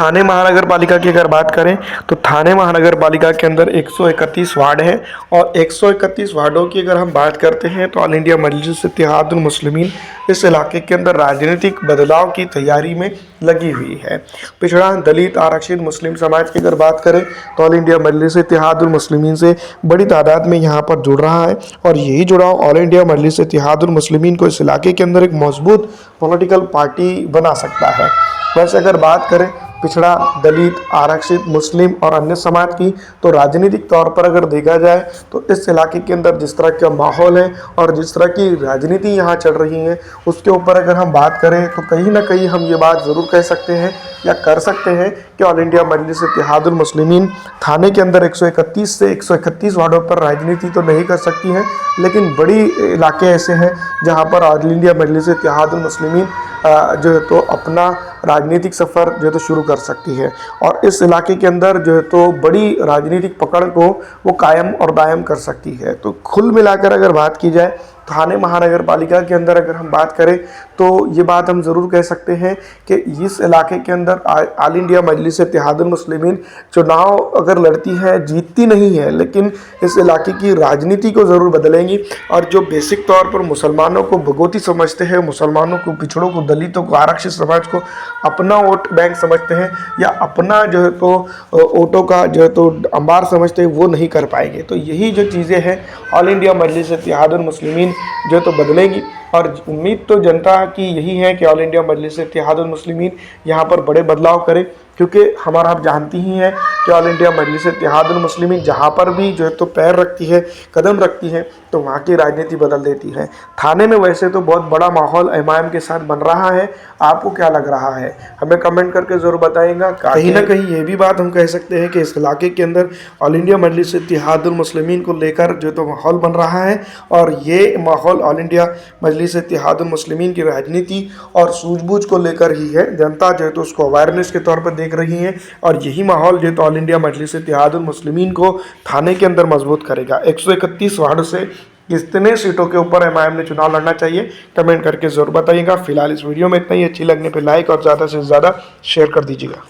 थाने महानगर पालिका की अगर बात करें तो थाने महानगर पालिका के अंदर 131 वार्ड है और 131 वार्डों की अगर हम बात करते हैं तो ऑल इंडिया मजलिस इत्तेहादुल मुस्लिमीन इस इलाके के अंदर राजनीतिक बदलाव की तैयारी में लगी हुई है। पिछड़ा, दलित, आरक्षित, मुस्लिम समाज की अगर बात करें तो ऑल इंडिया मजलिस इत्तेहादुल मुस्लिमीन से बड़ी तादाद में यहाँ पर जुड़ रहा है और यही जुड़ाव ऑल इंडिया मजलिस इत्तेहादुल मुस्लिमीन को इस इलाके के अंदर एक मजबूत पॉलिटिकल पार्टी बना सकता है। वैसे अगर बात करें पिछड़ा, दलित, आरक्षित, मुस्लिम और अन्य समाज की, तो राजनीतिक तौर पर अगर देखा जाए तो इस इलाके के अंदर जिस तरह का माहौल है और जिस तरह की राजनीति यहाँ चल रही है उसके ऊपर अगर हम बात करें तो कहीं ना कहीं हम ये बात ज़रूर कह सकते हैं या कर सकते हैं कि ऑल इंडिया मजलिस इत्तेहादुल मुस्लिमीन थाने के अंदर 131 से 131 वार्डों पर राजनीति तो नहीं कर सकती है, लेकिन बड़ी इलाके ऐसे हैं जहाँ पर ऑल इंडिया मजलिस इत्तेहादुल मुस्लिमीन जो है तो अपना राजनीतिक सफ़र जो है तो शुरू कर सकती है और इस इलाके के अंदर जो है तो बड़ी राजनीतिक पकड़ को वो कायम और दायम कर सकती है। तो कुल मिलाकर अगर बात की जाए थाने महानगर पालिका के अंदर अगर हम बात करें तो ये बात हम ज़रूर कह सकते हैं कि इस इलाके के अंदर ऑल इंडिया मजलिस इत्तेहादुल मुस्लिमीन चुनाव अगर लड़ती है, जीतती नहीं है, लेकिन इस इलाके की राजनीति को ज़रूर बदलेंगी और जो बेसिक तौर पर मुसलमानों को भगोती समझते हैं, मुसलमानों को, पिछड़ों को, दलितों को, आरक्षित समाज को अपना वोट बैंक समझते हैं या अपना जो है तो वोटों का जो है तो अंबार समझते हैं, वो नहीं कर पाएंगे। तो यही जो चीज़ें हैं ऑल इंडिया मजलिस इत्तेहादुल मुस्लिमीन जो तो बदलेंगी और उम्मीद तो जनता की यही है कि ऑल इंडिया मजलिस इत्तेहादुल मुस्लिमीन यहाँ पर बड़े बदलाव करे, क्योंकि हमारा आप जानती ही हैं कि ऑल इंडिया मजलिस इत्तेहादुल मुस्लिमीन जहाँ पर भी जो है तो पैर रखती है, कदम रखती है, तो वहाँ की राजनीति बदल देती है। थाने में वैसे तो बहुत बड़ा माहौल एमआईएम के साथ बन रहा है, आपको क्या लग रहा है हमें कमेंट करके ज़रूर बताइएगा। कहीं ना कहीं ये भी बात हम कह सकते हैं कि इस इलाके के अंदर ऑल इंडिया मजलिस इत्तेहादुल मुस्लिमीन को लेकर जो तो माहौल बन रहा है और ये माहौल ऑल इंडिया मजलिस इत्तेहादुल मुस्लिमीन की राजनीति और सूझबूझ को लेकर ही है। जनता जो है तो उसको अवेयरनेस के तौर पर देख रही है और यही माहौल जो तो ऑल इंडिया मजलिस इत्तेहादुल मुस्लिमीन को थाने के अंदर मजबूत करेगा। 131 वार्ड से कितने सीटों के ऊपर एमआईएम ने चुनाव लड़ना चाहिए कमेंट करके ज़रूर बताइएगा। फिलहाल इस वीडियो में इतना ही। अच्छी लगने पे लाइक और ज़्यादा से ज़्यादा शेयर कर दीजिएगा।